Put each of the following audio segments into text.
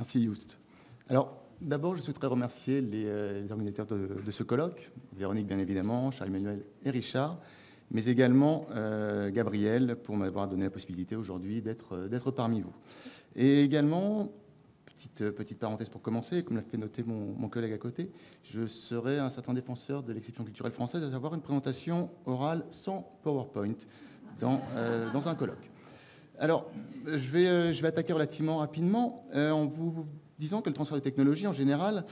Merci Youst. Alors, d'abord, je souhaiterais remercier les organisateurs de ce colloque, Véronique bien évidemment, Charles-Emmanuel et Richard, mais également Gabriel pour m'avoir donné la possibilité aujourd'hui d'être parmi vous. Et également, petite parenthèse pour commencer, comme l'a fait noter mon collègue à côté, je serai un certain défenseur de l'exception culturelle française, à savoir une présentation orale sans PowerPoint dans un colloque. Alors, je vais attaquer relativement rapidement en vous disant que le transfert de technologie, en général,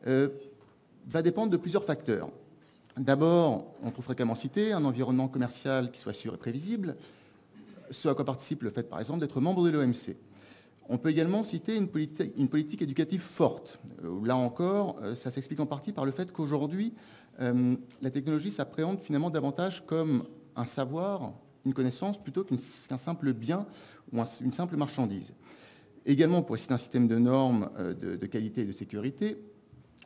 va dépendre de plusieurs facteurs. D'abord, on trouve fréquemment cité un environnement commercial qui soit sûr et prévisible, ce à quoi participe le fait, par exemple, d'être membre de l'OMC. On peut également citer une politique éducative forte. Là encore, ça s'explique en partie par le fait qu'aujourd'hui, la technologie s'appréhende finalement davantage comme un savoir, une connaissance, plutôt qu'un simple bien ou une simple marchandise. Également, pour citer un système de normes de qualité et de sécurité,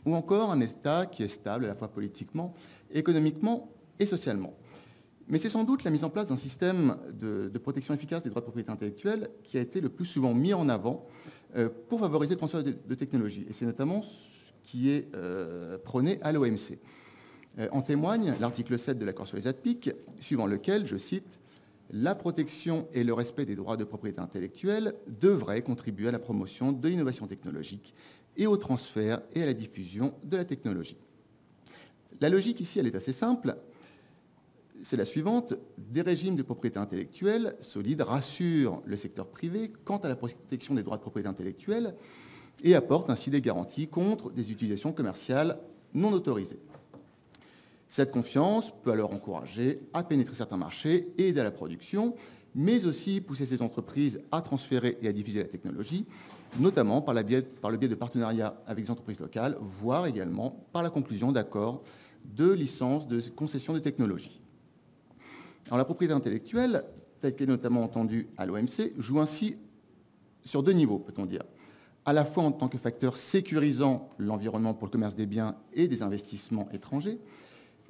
ou encore un État qui est stable à la fois politiquement, économiquement et socialement. Mais c'est sans doute la mise en place d'un système de protection efficace des droits de propriété intellectuelle qui a été le plus souvent mis en avant pour favoriser le transfert de technologie. Et c'est notamment ce qui est prôné à l'OMC. En témoigne l'article 7 de l'accord sur les ATPIC, suivant lequel, je cite, « La protection et le respect des droits de propriété intellectuelle devraient contribuer à la promotion de l'innovation technologique et au transfert et à la diffusion de la technologie. » La logique ici, elle est assez simple. C'est la suivante. Des régimes de propriété intellectuelle solides rassurent le secteur privé quant à la protection des droits de propriété intellectuelle et apportent ainsi des garanties contre des utilisations commerciales non autorisées. Cette confiance peut alors encourager à pénétrer certains marchés et aider à la production, mais aussi pousser ces entreprises à transférer et à diffuser la technologie, notamment par le biais de partenariats avec des entreprises locales, voire également par la conclusion d'accords de licences de concession de technologie. Alors, la propriété intellectuelle, telle qu'elle est notamment entendue à l'OMC, joue ainsi sur deux niveaux, peut-on dire. À la fois en tant que facteur sécurisant l'environnement pour le commerce des biens et des investissements étrangers,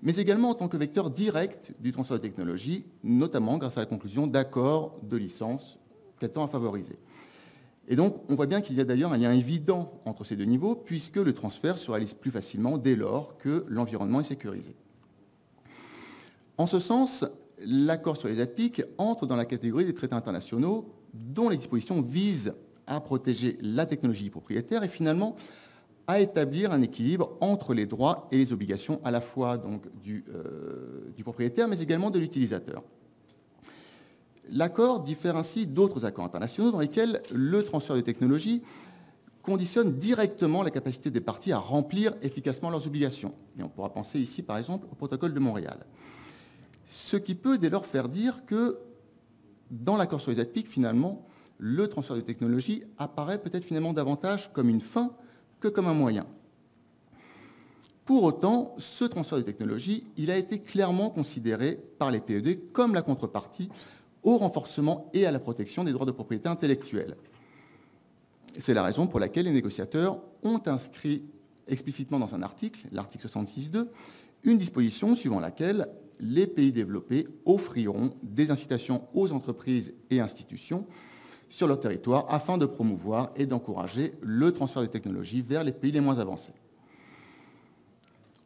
mais également en tant que vecteur direct du transfert de technologie, notamment grâce à la conclusion d'accords de licence qu'elle tend à favoriser. Et donc, on voit bien qu'il y a d'ailleurs un lien évident entre ces deux niveaux, puisque le transfert se réalise plus facilement dès lors que l'environnement est sécurisé. En ce sens, l'accord sur les ATPIC entre dans la catégorie des traités internationaux dont les dispositions visent à protéger la technologie propriétaire et finalement à établir un équilibre entre les droits et les obligations à la fois donc, du propriétaire, mais également de l'utilisateur. L'accord diffère ainsi d'autres accords internationaux dans lesquels le transfert de technologie conditionne directement la capacité des parties à remplir efficacement leurs obligations. Et on pourra penser ici, par exemple, au protocole de Montréal. Ce qui peut dès lors faire dire que, dans l'accord sur les ATPIC, finalement, le transfert de technologie apparaît peut-être finalement davantage comme une fin que comme un moyen. Pour autant, ce transfert de technologie, il a été clairement considéré par les PED comme la contrepartie au renforcement et à la protection des droits de propriété intellectuelle. C'est la raison pour laquelle les négociateurs ont inscrit explicitement dans un article, l'article 66.2, une disposition suivant laquelle les pays développés offriront des incitations aux entreprises et institutions sur leur territoire afin de promouvoir et d'encourager le transfert de technologies vers les pays les moins avancés.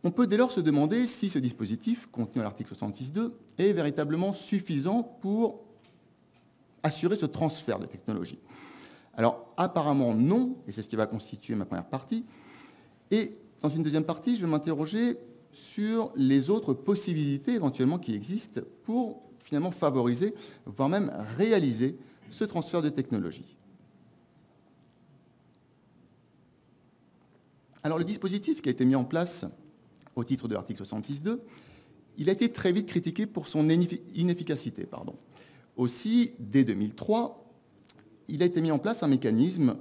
On peut dès lors se demander si ce dispositif, contenu à l'article 66.2, est véritablement suffisant pour assurer ce transfert de technologie. Alors, apparemment non, et c'est ce qui va constituer ma première partie. Et dans une deuxième partie, je vais m'interroger sur les autres possibilités éventuellement qui existent pour finalement favoriser, voire même réaliser ce transfert de technologie. Alors, le dispositif qui a été mis en place au titre de l'article 66.2, il a été très vite critiqué pour son inefficacité. Aussi, dès 2003, il a été mis en place un mécanisme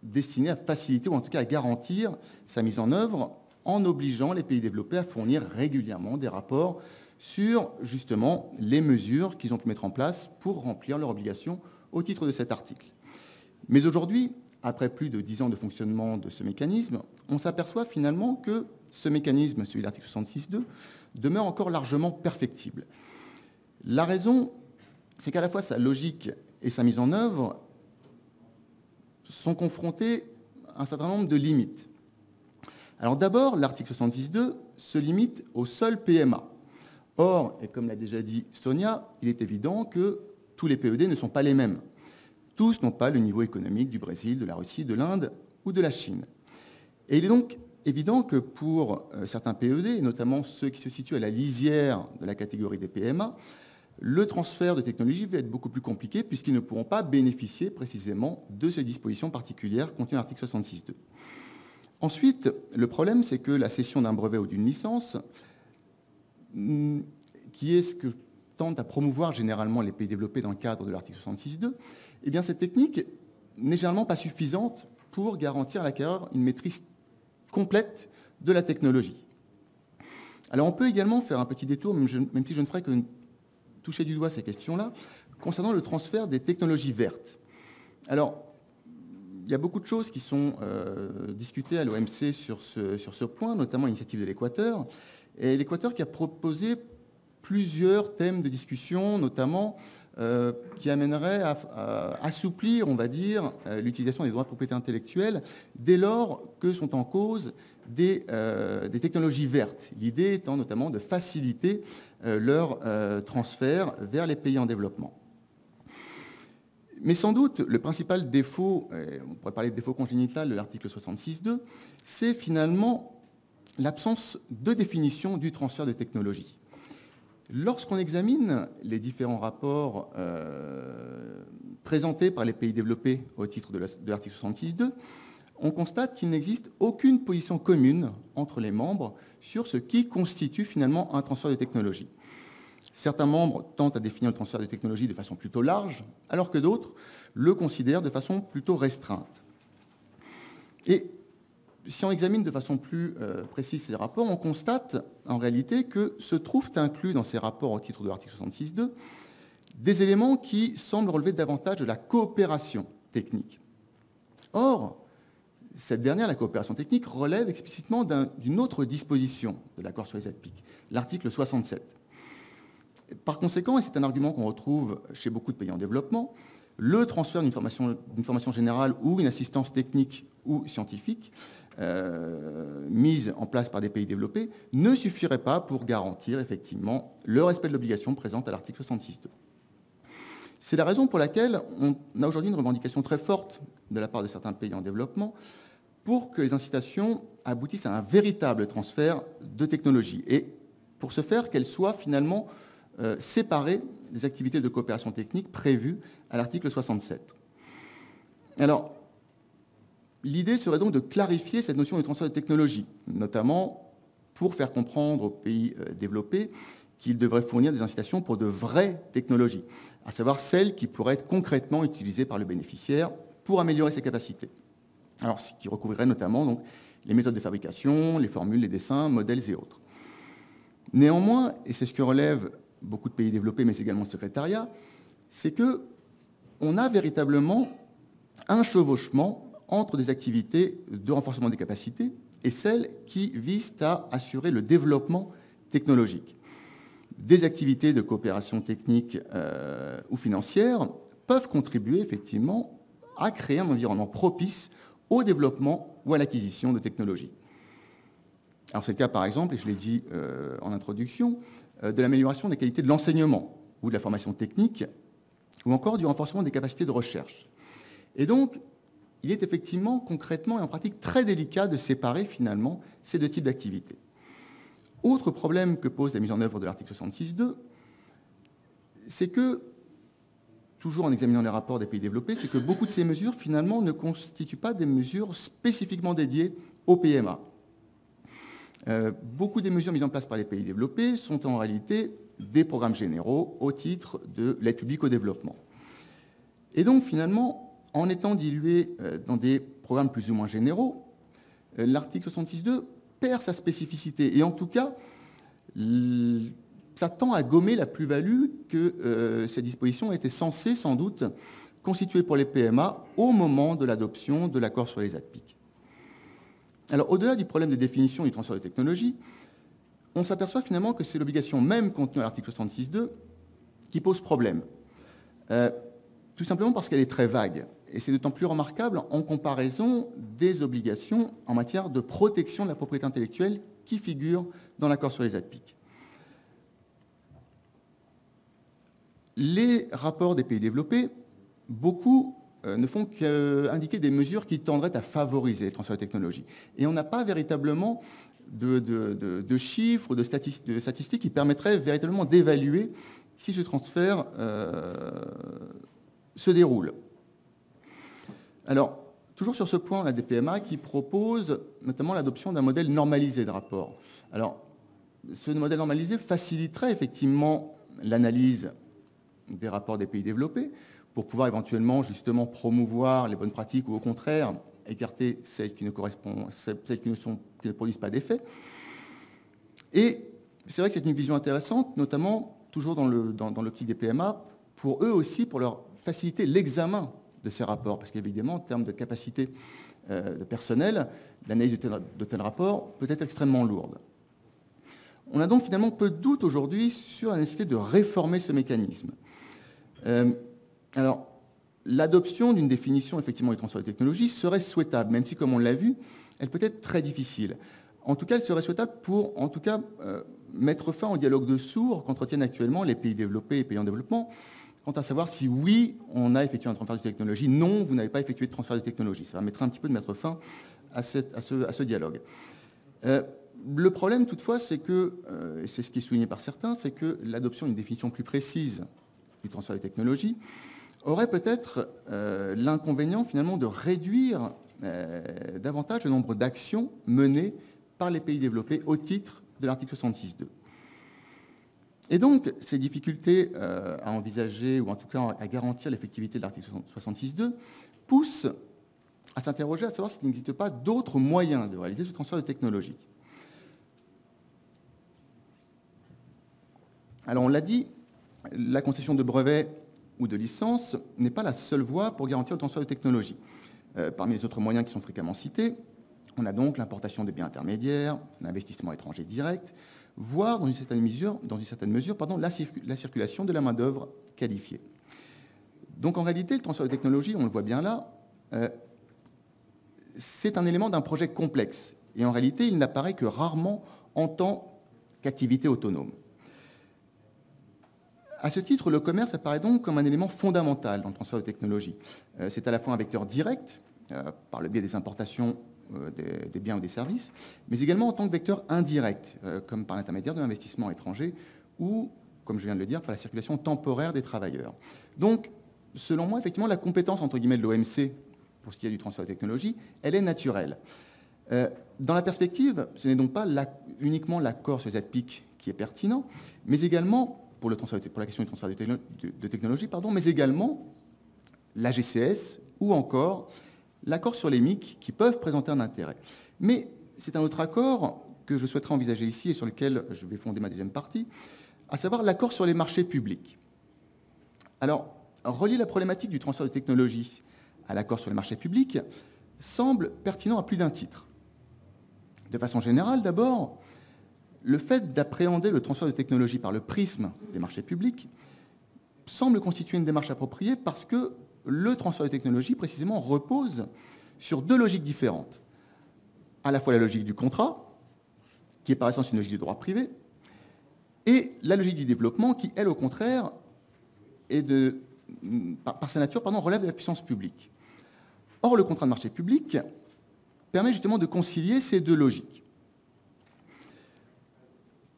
destiné à faciliter, ou en tout cas à garantir sa mise en œuvre, en obligeant les pays développés à fournir régulièrement des rapports sur, justement, les mesures qu'ils ont pu mettre en place pour remplir leurs obligations au titre de cet article. Mais aujourd'hui, après plus de 10 ans de fonctionnement de ce mécanisme, on s'aperçoit finalement que ce mécanisme, celui de l'article 66.2, demeure encore largement perfectible. La raison, c'est qu'à la fois sa logique et sa mise en œuvre sont confrontées un certain nombre de limites. Alors d'abord, l'article 66.2 se limite au seul PMA. Or, et comme l'a déjà dit Sonia, il est évident que tous les PED ne sont pas les mêmes. Tous n'ont pas le niveau économique du Brésil, de la Russie, de l'Inde ou de la Chine. Et il est donc évident que pour certains PED, et notamment ceux qui se situent à la lisière de la catégorie des PMA, le transfert de technologie va être beaucoup plus compliqué puisqu'ils ne pourront pas bénéficier précisément de ces dispositions particulières contenues dans l'article 66.2. Ensuite, le problème, c'est que la cession d'un brevet ou d'une licence, qui est ce que tentent à promouvoir généralement les pays développés dans le cadre de l'article 66.2, eh bien, cette technique n'est généralement pas suffisante pour garantir à l'acquéreur une maîtrise complète de la technologie. Alors, on peut également faire un petit détour, même si je ne ferai que toucher du doigt ces questions-là, concernant le transfert des technologies vertes. Alors, il y a beaucoup de choses qui sont discutées à l'OMC sur ce point, notamment l'initiative de l'Équateur. Et l'Équateur qui a proposé plusieurs thèmes de discussion, notamment qui amèneraient à assouplir, on va dire, l'utilisation des droits de propriété intellectuelle dès lors que sont en cause des technologies vertes. L'idée étant notamment de faciliter leur transfert vers les pays en développement. Mais sans doute, le principal défaut, on pourrait parler de défaut congénital de l'article 66.2, c'est finalement l'absence de définition du transfert de technologie. Lorsqu'on examine les différents rapports présentés par les pays développés au titre de l'article 66.2, on constate qu'il n'existe aucune position commune entre les membres sur ce qui constitue finalement un transfert de technologie. Certains membres tentent à définir le transfert de technologie de façon plutôt large, alors que d'autres le considèrent de façon plutôt restreinte. Et si on examine de façon plus précise ces rapports, on constate en réalité que se trouvent inclus dans ces rapports au titre de l'article 66.2 des éléments qui semblent relever davantage de la coopération technique. Or, cette dernière, la coopération technique, relève explicitement d'une autre disposition de l'accord sur les ATPIC, l'article 67. Par conséquent, et c'est un argument qu'on retrouve chez beaucoup de pays en développement, le transfert d'une formation générale ou une assistance technique ou scientifique mise en place par des pays développés ne suffirait pas pour garantir effectivement le respect de l'obligation présente à l'article 66.2. C'est la raison pour laquelle on a aujourd'hui une revendication très forte de la part de certains pays en développement pour que les incitations aboutissent à un véritable transfert de technologie et pour ce faire qu'elles soient finalement séparées des activités de coopération technique prévues à l'article 67. Alors, l'idée serait donc de clarifier cette notion de transfert de technologie, notamment pour faire comprendre aux pays développés qu'ils devraient fournir des incitations pour de vraies technologies, à savoir celles qui pourraient être concrètement utilisées par le bénéficiaire pour améliorer ses capacités. Alors, ce qui recouvrirait notamment donc, les méthodes de fabrication, les formules, les dessins, modèles et autres. Néanmoins, et c'est ce que relève beaucoup de pays développés, mais également le secrétariat, c'est qu'on a véritablement un chevauchement entre des activités de renforcement des capacités et celles qui visent à assurer le développement technologique. Des activités de coopération technique ou financière peuvent contribuer effectivement à créer un environnement propice au développement ou à l'acquisition de technologies. Alors c'est le cas par exemple, et je l'ai dit en introduction, de l'amélioration des qualités de l'enseignement ou de la formation technique, ou encore du renforcement des capacités de recherche. Et donc, il est effectivement, concrètement et en pratique, très délicat de séparer finalement ces deux types d'activités. Autre problème que pose la mise en œuvre de l'article 66.2, c'est que, toujours en examinant les rapports des pays développés, c'est que beaucoup de ces mesures, finalement, ne constituent pas des mesures spécifiquement dédiées au PMA. Beaucoup des mesures mises en place par les pays développés sont en réalité des programmes généraux au titre de l'aide publique au développement. Et donc, finalement, en étant dilué dans des programmes plus ou moins généraux, l'article 66.2 perd sa spécificité. Et en tout cas, ça tend à gommer la plus-value que ces dispositions étaient censées, sans doute, constituer pour les PMA au moment de l'adoption de l'accord sur les ATPIC. Alors, au-delà du problème de définition du transfert de technologie, on s'aperçoit finalement que c'est l'obligation même contenue à l'article 66.2 qui pose problème. Tout simplement parce qu'elle est très vague. et c'est d'autant plus remarquable en comparaison des obligations en matière de protection de la propriété intellectuelle qui figurent dans l'accord sur les APIC. Les rapports des pays développés, beaucoup ne font qu'indiquer des mesures qui tendraient à favoriser le transfert de technologie. Et on n'a pas véritablement de chiffres ou de statistiques qui permettraient véritablement d'évaluer si ce transfert se déroule. Alors, toujours sur ce point, la DPMA qui propose notamment l'adoption d'un modèle normalisé de rapport. Alors, ce modèle normalisé faciliterait effectivement l'analyse des rapports des pays développés pour pouvoir éventuellement justement promouvoir les bonnes pratiques ou au contraire écarter celles qui ne correspondent, celles qui ne produisent pas d'effet. Et c'est vrai que c'est une vision intéressante, notamment toujours dans l'optique des PMA, pour eux aussi, pour leur faciliter l'examen de ces rapports, parce qu'évidemment, en termes de capacité de personnel, l'analyse de tels rapports peut être extrêmement lourde. On a donc finalement peu de doute aujourd'hui sur la nécessité de réformer ce mécanisme. Alors, l'adoption d'une définition effectivement du transfert de technologie serait souhaitable, même si, comme on l'a vu, elle peut être très difficile. En tout cas, elle serait souhaitable pour, en tout cas, mettre fin au dialogue de sourds qu'entretiennent actuellement les pays développés et pays en développement, quant à savoir si oui, on a effectué un transfert de technologie, non, vous n'avez pas effectué de transfert de technologie. Ça permettrait un petit peu de mettre fin à ce dialogue. Le problème, toutefois, c'est que, et c'est ce qui est souligné par certains, c'est que l'adoption d'une définition plus précise du transfert de technologie aurait peut-être l'inconvénient, finalement, de réduire davantage le nombre d'actions menées par les pays développés au titre de l'article 66.2. Et donc, ces difficultés à envisager, ou en tout cas à garantir l'effectivité de l'article 66.2, poussent à s'interroger à savoir s'il n'existe pas d'autres moyens de réaliser ce transfert de technologie. Alors, on l'a dit, la concession de brevets ou de licences n'est pas la seule voie pour garantir le transfert de technologie. Parmi les autres moyens qui sont fréquemment cités, on a donc l'importation de biens intermédiaires, l'investissement étranger direct, voire, dans une certaine mesure, la circulation de la main-d'œuvre qualifiée. Donc, en réalité, le transfert de technologie, on le voit bien là, c'est un élément d'un projet complexe. Et en réalité, il n'apparaît que rarement en tant qu'activité autonome. À ce titre, le commerce apparaît donc comme un élément fondamental dans le transfert de technologie. C'est à la fois un vecteur direct, par le biais des importations des biens ou des services, mais également en tant que vecteur indirect, comme par l'intermédiaire de l'investissement étranger ou, comme je viens de le dire, par la circulation temporaire des travailleurs. Donc, selon moi, effectivement, la compétence, entre guillemets, de l'OMC, pour ce qui est du transfert de technologie, elle est naturelle. Dans la perspective, ce n'est donc pas uniquement l'accord sur ZPIC qui est pertinent, mais également, pour la question du transfert de technologie, mais également la GCS ou encore l'accord sur les MIC qui peuvent présenter un intérêt. Mais c'est un autre accord que je souhaiterais envisager ici et sur lequel je vais fonder ma deuxième partie, à savoir l'accord sur les marchés publics. Alors, relier la problématique du transfert de technologie à l'accord sur les marchés publics semble pertinent à plus d'un titre. De façon générale, d'abord, le fait d'appréhender le transfert de technologie par le prisme des marchés publics semble constituer une démarche appropriée parce que le transfert de technologie, précisément, repose sur deux logiques différentes. À la fois la logique du contrat, qui est par essence une logique du droit privé, et la logique du développement, qui, elle, au contraire, par sa nature, relève de la puissance publique. Or, le contrat de marché public permet justement de concilier ces deux logiques.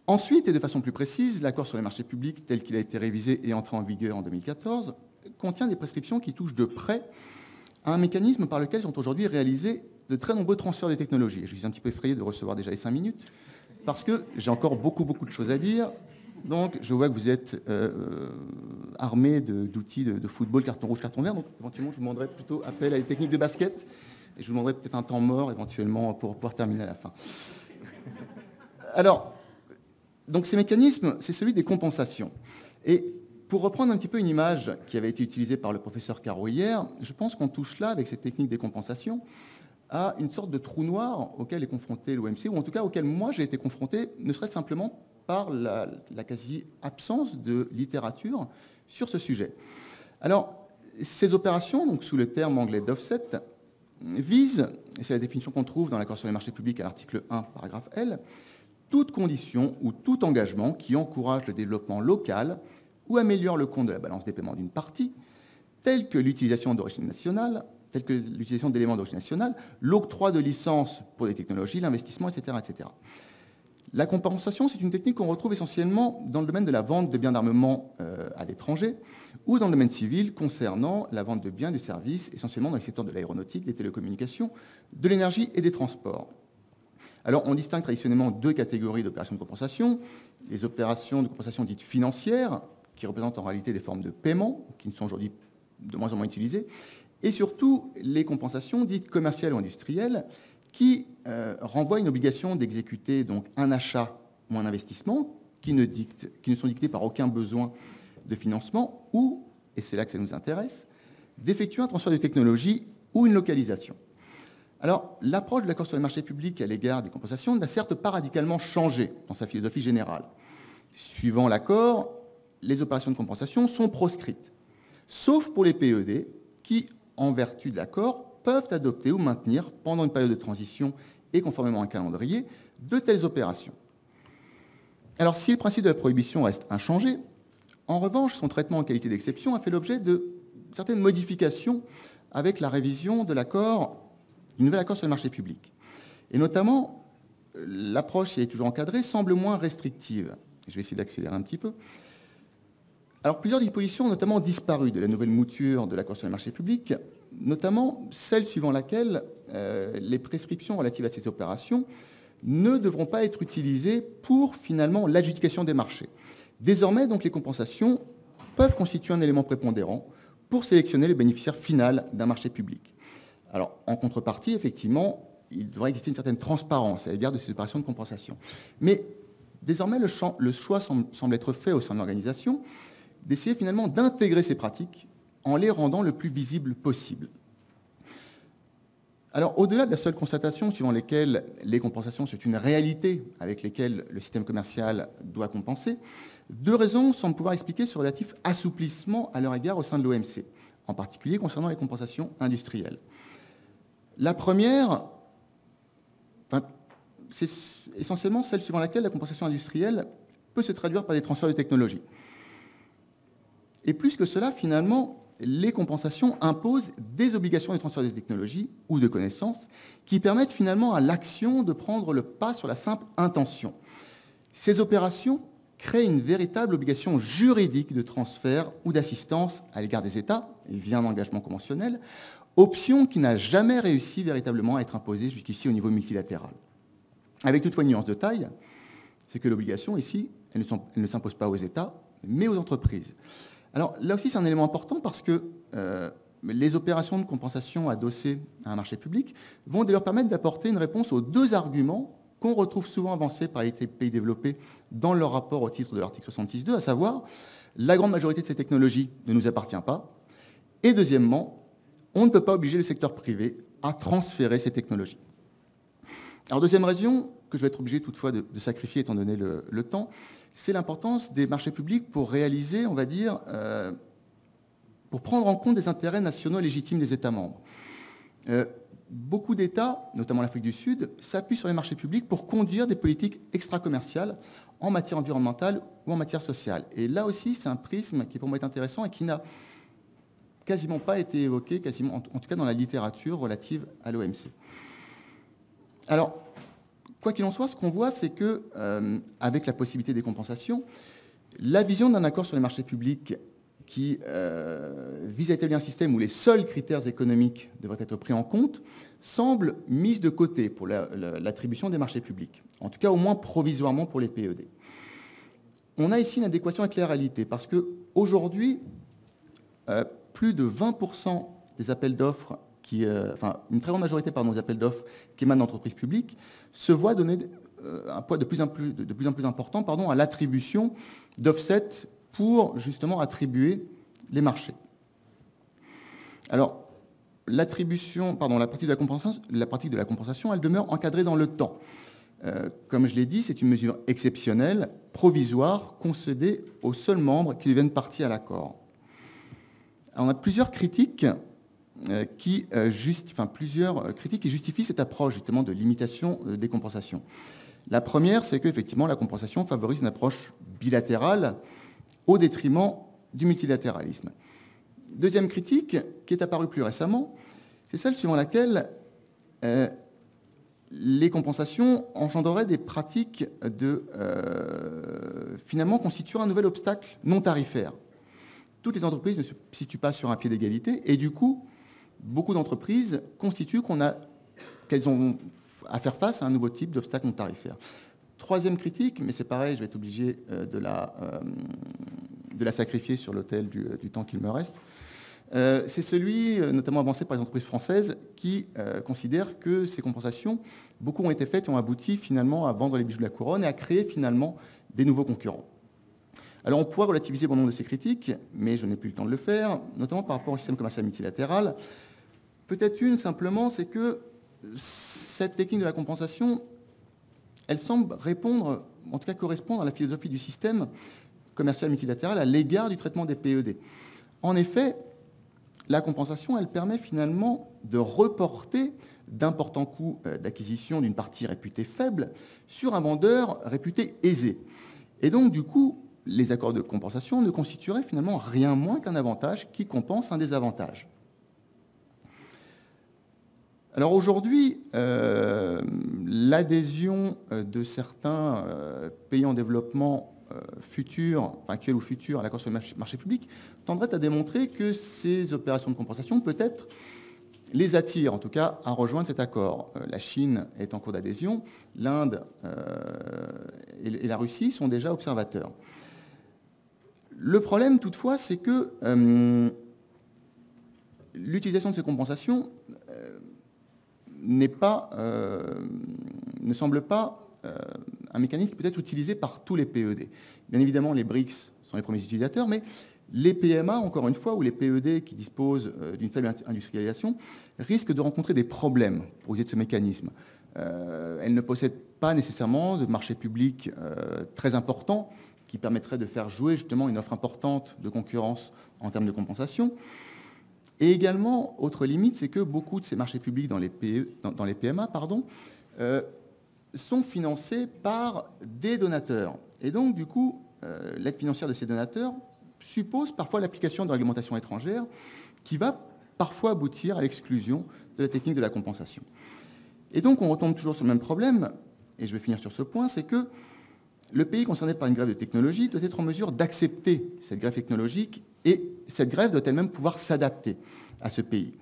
Ensuite, et de façon plus précise, l'accord sur les marchés publics, tel qu'il a été révisé et entré en vigueur en 2014, contient des prescriptions qui touchent de près à un mécanisme par lequel sont aujourd'hui réalisés de très nombreux transferts de technologies. Je suis un petit peu effrayé de recevoir déjà les 5 minutes, parce que j'ai encore beaucoup de choses à dire. Donc, je vois que vous êtes armés d'outils de football, carton rouge, carton vert. Donc, éventuellement, je vous demanderai plutôt appel à des techniques de basket. Et je vous demanderai peut-être un temps mort, éventuellement, pour pouvoir terminer à la fin. Alors, donc ces mécanismes, c'est celui des compensations. Et pour reprendre un petit peu une image qui avait été utilisée par le professeur Caro hier, je pense qu'on touche là, avec cette technique des compensations, à une sorte de trou noir auquel est confronté l'OMC, ou en tout cas auquel moi j'ai été confronté, ne serait-ce simplement par la quasi-absence de littérature sur ce sujet. Alors, Ces opérations, donc sous le terme anglais d'offset, visent, et c'est la définition qu'on trouve dans l'accord sur les marchés publics à l'article 1, paragraphe L, toute condition ou tout engagement qui encourage le développement local ou améliore le compte de la balance des paiements d'une partie, telle que l'utilisation d'éléments d'origine nationale, l'octroi de licences pour des technologies, l'investissement, etc., etc. La compensation, c'est une technique qu'on retrouve essentiellement dans le domaine de la vente de biens d'armement à l'étranger ou dans le domaine civil concernant la vente de biens et de services, essentiellement dans les secteurs de l'aéronautique, des télécommunications, de l'énergie et des transports. Alors, on distingue traditionnellement deux catégories d'opérations de compensation. Les opérations de compensation dites financières, qui représentent en réalité des formes de paiement, qui ne sont aujourd'hui de moins en moins utilisées, et surtout les compensations dites commerciales ou industrielles, qui renvoient à une obligation d'exécuter donc un achat ou un investissement qui ne sont dictés par aucun besoin de financement ou, et c'est là que ça nous intéresse, d'effectuer un transfert de technologie ou une localisation. Alors, l'approche de l'accord sur les marchés publics à l'égard des compensations n'a certes pas radicalement changé dans sa philosophie générale. Suivant l'accord, les opérations de compensation sont proscrites, sauf pour les PED qui, en vertu de l'accord, peuvent adopter ou maintenir, pendant une période de transition et conformément à un calendrier, de telles opérations. Alors, si le principe de la prohibition reste inchangé, en revanche, son traitement en qualité d'exception a fait l'objet de certaines modifications avec la révision de l'accord, du nouvel accord sur les marchés publics. Et notamment, l'approche, si elle est toujours encadrée, semble moins restrictive. Je vais essayer d'accélérer un petit peu. Alors, plusieurs dispositions ont notamment disparu de la nouvelle mouture de l'accord sur les marchés publics, notamment celle suivant laquelle les prescriptions relatives à ces opérations ne devront pas être utilisées pour, finalement, l'adjudication des marchés. Désormais, donc, les compensations peuvent constituer un élément prépondérant pour sélectionner le bénéficiaire final d'un marché public. Alors, en contrepartie, effectivement, il devrait exister une certaine transparence à l'égard de ces opérations de compensation. Mais désormais, le choix semble être fait au sein de l'organisation d'essayer finalement d'intégrer ces pratiques en les rendant le plus visibles possible. Alors, au-delà de la seule constatation suivant lesquelles les compensations sont une réalité avec lesquelles le système commercial doit compenser, deux raisons semblent pouvoir expliquer ce relatif assouplissement à leur égard au sein de l'OMC, en particulier concernant les compensations industrielles. La première, c'est essentiellement celle suivant laquelle la compensation industrielle peut se traduire par des transferts de technologie. Et plus que cela, finalement, les compensations imposent des obligations de transfert de technologie ou de connaissances qui permettent finalement à l'action de prendre le pas sur la simple intention. Ces opérations créent une véritable obligation juridique de transfert ou d'assistance à l'égard des États, via un engagement conventionnel, option qui n'a jamais réussi véritablement à être imposée jusqu'ici au niveau multilatéral. Avec toutefois une nuance de taille, c'est que l'obligation ici, elle ne s'impose pas aux États, mais aux entreprises. Alors là aussi, c'est un élément important parce que les opérations de compensation adossées à un marché public vont dès lors permettre d'apporter une réponse aux deux arguments qu'on retrouve souvent avancés par les pays développés dans leur rapport au titre de l'article 66.2, à savoir la grande majorité de ces technologies ne nous appartient pas, et deuxièmement, on ne peut pas obliger le secteur privé à transférer ces technologies. Alors deuxième raison, que je vais être obligé toutefois de sacrifier étant donné le temps, c'est l'importance des marchés publics pour réaliser, on va dire, pour prendre en compte des intérêts nationaux légitimes des États membres. Beaucoup d'États, notamment l'Afrique du Sud, s'appuient sur les marchés publics pour conduire des politiques extra-commerciales en matière environnementale ou en matière sociale. Et là aussi, c'est un prisme qui pour moi est intéressant et qui n'a quasiment pas été évoqué, en tout cas dans la littérature relative à l'OMC. Alors, quoi qu'il en soit, ce qu'on voit, c'est que, avec la possibilité des compensations, la vision d'un accord sur les marchés publics qui vise à établir un système où les seuls critères économiques devraient être pris en compte semble mise de côté pour l'attribution des marchés publics, en tout cas au moins provisoirement pour les PED. On a ici une adéquation avec la réalité, parce qu'aujourd'hui, plus de 20% des appels d'offres une très grande majorité des appels d'offres qui émanent d'entreprises publiques se voient donner un poids de plus en plus important à l'attribution d'offsets pour justement attribuer les marchés. Alors, la pratique de la compensation, elle demeure encadrée dans le temps. Comme je l'ai dit, c'est une mesure exceptionnelle, provisoire, concédée aux seuls membres qui deviennent partie à l'accord. Alors, on a plusieurs critiques qui justifient cette approche justement de limitation des compensations. La première, c'est qu'effectivement, la compensation favorise une approche bilatérale au détriment du multilatéralisme. Deuxième critique, qui est apparue plus récemment, c'est celle suivant laquelle les compensations engendreraient des pratiques de finalement constituer un nouvel obstacle non tarifaire. Toutes les entreprises ne se situent pas sur un pied d'égalité et du coup, beaucoup d'entreprises constituent qu'elles ont à faire face à un nouveau type d'obstacle non tarifaire. Troisième critique, mais c'est pareil, je vais être obligé de la sacrifier sur l'autel du temps qu'il me reste, c'est celui notamment avancé par les entreprises françaises qui considèrent que ces compensations, beaucoup ont été faites et ont abouti finalement à vendre les bijoux de la couronne et à créer finalement des nouveaux concurrents. Alors on pourrait relativiser bon nombre de ces critiques, mais je n'ai plus le temps de le faire, notamment par rapport au système commercial multilatéral. Peut-être une simplement, c'est que cette technique de la compensation, elle semble répondre, en tout cas correspondre à la philosophie du système commercial multilatéral à l'égard du traitement des PED. En effet, la compensation, elle permet finalement de reporter d'importants coûts d'acquisition d'une partie réputée faible sur un vendeur réputé aisé. Et donc, du coup, les accords de compensation ne constitueraient finalement rien moins qu'un avantage qui compense un désavantage. Alors aujourd'hui, l'adhésion de certains pays en développement actuels ou futurs à l'accord sur le marché public tendrait à démontrer que ces opérations de compensation, peut-être, les attirent, en tout cas, à rejoindre cet accord. La Chine est en cours d'adhésion, l'Inde et la Russie sont déjà observateurs. Le problème, toutefois, c'est que l'utilisation de ces compensations ne semble pas un mécanisme qui peut être utilisé par tous les PED. Bien évidemment, les BRICS sont les premiers utilisateurs, mais les PMA, encore une fois, ou les PED qui disposent d'une faible industrialisation, risquent de rencontrer des problèmes pour utiliser ce mécanisme. Elles ne possèdent pas nécessairement de marché public très important qui permettrait de faire jouer justement une offre importante de concurrence en termes de compensation. Et également, autre limite, c'est que beaucoup de ces marchés publics dans les PMA sont financés par des donateurs. Et donc, du coup, l'aide financière de ces donateurs suppose parfois l'application de réglementations étrangères qui va parfois aboutir à l'exclusion de la technique de la compensation. Et donc, on retombe toujours sur le même problème, et je vais finir sur ce point, c'est que le pays concerné par une grève de technologie doit être en mesure d'accepter cette grève technologique et cette grève doit elle-même pouvoir s'adapter à ce pays.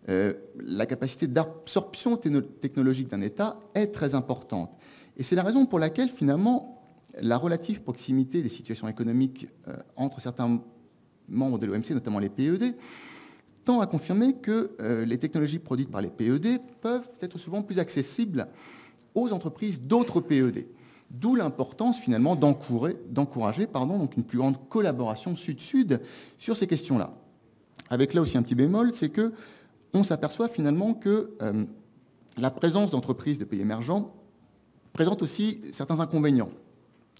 La capacité d'absorption technologique d'un État est très importante. Et c'est la raison pour laquelle, finalement, la relative proximité des situations économiques entre certains membres de l'OMC, notamment les PED, tend à confirmer que les technologies produites par les PED peuvent être souvent plus accessibles aux entreprises d'autres PED. D'où l'importance, finalement, d'encourager donc une plus grande collaboration sud-sud sur ces questions-là. Avec là aussi un petit bémol, c'est qu'on s'aperçoit finalement que la présence d'entreprises de pays émergents présente aussi certains inconvénients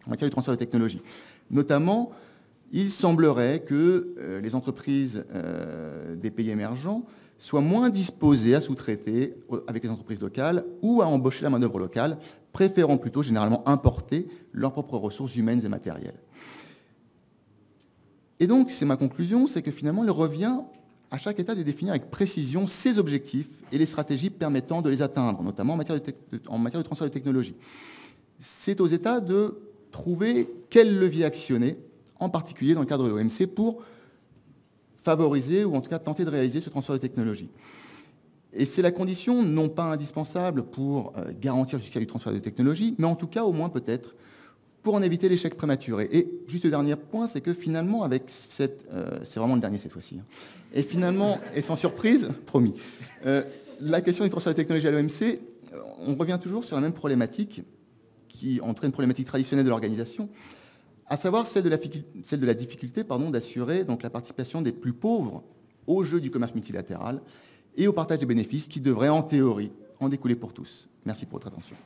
en matière de transfert de technologie. Notamment, il semblerait que les entreprises des pays émergents soient moins disposées à sous-traiter avec les entreprises locales ou à embaucher la main-d'œuvre locale, préférant plutôt généralement importer leurs propres ressources humaines et matérielles. Et donc, c'est ma conclusion, c'est que finalement, il revient à chaque État de définir avec précision ses objectifs et les stratégies permettant de les atteindre, notamment en matière de transfert de technologie. C'est aux États de trouver quel levier actionner, en particulier dans le cadre de l'OMC, pour favoriser ou en tout cas tenter de réaliser ce transfert de technologie. Et c'est la condition non pas indispensable pour garantir le succès du transfert de technologie, mais en tout cas au moins peut-être pour en éviter l'échec prématuré. Et juste le dernier point, c'est que finalement avec cette... c'est vraiment le dernier cette fois-ci. Et finalement, et sans surprise, promis, la question du transfert de technologie à l'OMC, on revient toujours sur la même problématique, qui en tout cas une problématique traditionnelle de l'organisation, à savoir celle de la difficulté d'assurer donc la participation des plus pauvres au jeu du commerce multilatéral et au partage des bénéfices qui devraient, en théorie, en découler pour tous. Merci pour votre attention.